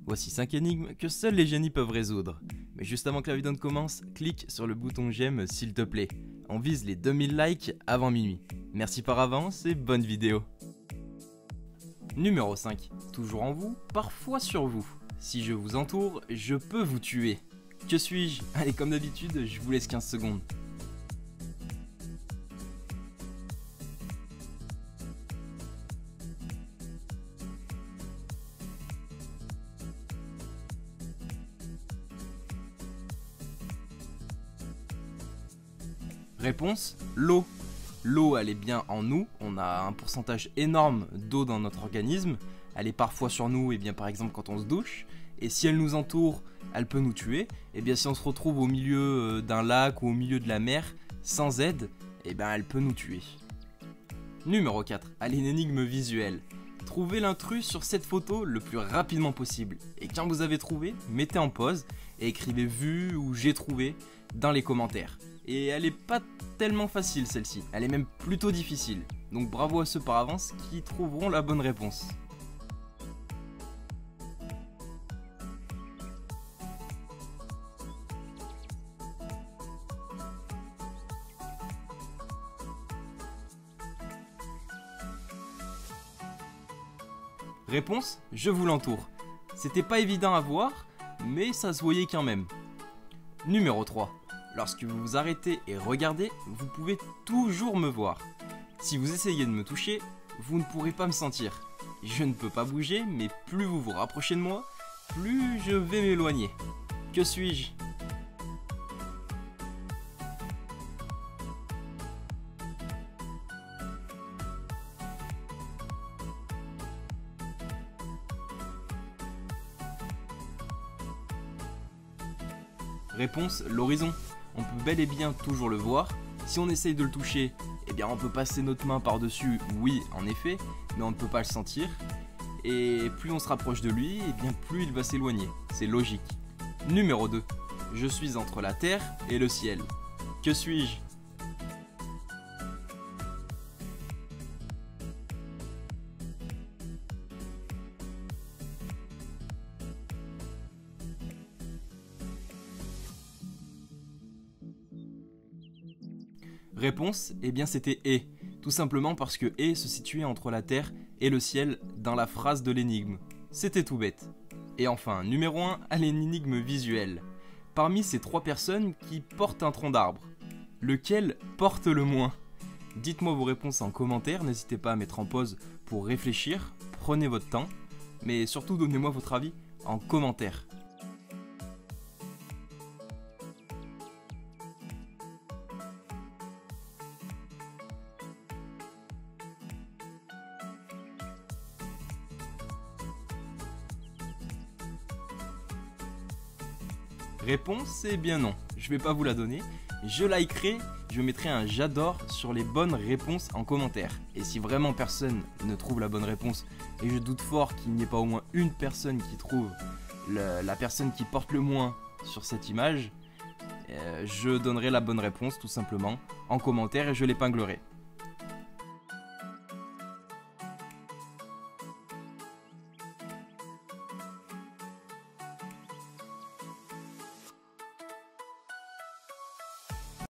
Voici 5 énigmes que seuls les génies peuvent résoudre. Mais juste avant que la vidéo ne commence, clique sur le bouton j'aime s'il te plaît. On vise les 2000 likes avant minuit. Merci par avance et bonne vidéo. Numéro 5. Toujours en vous, parfois sur vous. Si je vous entoure, je peux vous tuer. Que suis-je? Allez, comme d'habitude, je vous laisse 15 secondes. Réponse, l'eau. L'eau, elle est bien en nous, on a un pourcentage énorme d'eau dans notre organisme, elle est parfois sur nous, et bien par exemple quand on se douche, et si elle nous entoure, elle peut nous tuer, et bien si on se retrouve au milieu d'un lac ou au milieu de la mer, sans aide, et bien elle peut nous tuer. Numéro 4, allez, une énigme visuelle. Trouvez l'intrus sur cette photo le plus rapidement possible, et quand vous avez trouvé, mettez en pause, et écrivez vu ou j'ai trouvé dans les commentaires. Et elle est pas tellement facile celle-ci, elle est même plutôt difficile. Donc bravo à ceux par avance qui trouveront la bonne réponse. Réponse, je vous l'entoure. C'était pas évident à voir, mais ça se voyait quand même. Numéro 3. Lorsque vous vous arrêtez et regardez, vous pouvez toujours me voir. Si vous essayez de me toucher, vous ne pourrez pas me sentir. Je ne peux pas bouger, mais plus vous vous rapprochez de moi, plus je vais m'éloigner. Que suis-je? Réponse, l'horizon. On peut bel et bien toujours le voir. Si on essaye de le toucher, eh bien on peut passer notre main par-dessus, oui en effet, mais on ne peut pas le sentir. Et plus on se rapproche de lui, eh bien plus il va s'éloigner. C'est logique. Numéro 2. Je suis entre la terre et le ciel. Que suis-je? Réponse, eh bien c'était et. Tout simplement parce que et se situait entre la terre et le ciel dans la phrase de l'énigme. C'était tout bête. Et enfin, numéro 1, allez, une énigme visuelle. Parmi ces 3 personnes qui portent un tronc d'arbre, lequel porte le moins? Dites-moi vos réponses en commentaire, n'hésitez pas à mettre en pause pour réfléchir, prenez votre temps, mais surtout donnez-moi votre avis en commentaire. Réponse, eh bien non, je vais pas vous la donner, je likerai, je mettrai un j'adore sur les bonnes réponses en commentaire. Et si vraiment personne ne trouve la bonne réponse, et je doute fort qu'il n'y ait pas au moins une personne qui trouve la personne qui porte le moins sur cette image, je donnerai la bonne réponse tout simplement en commentaire et je l'épinglerai.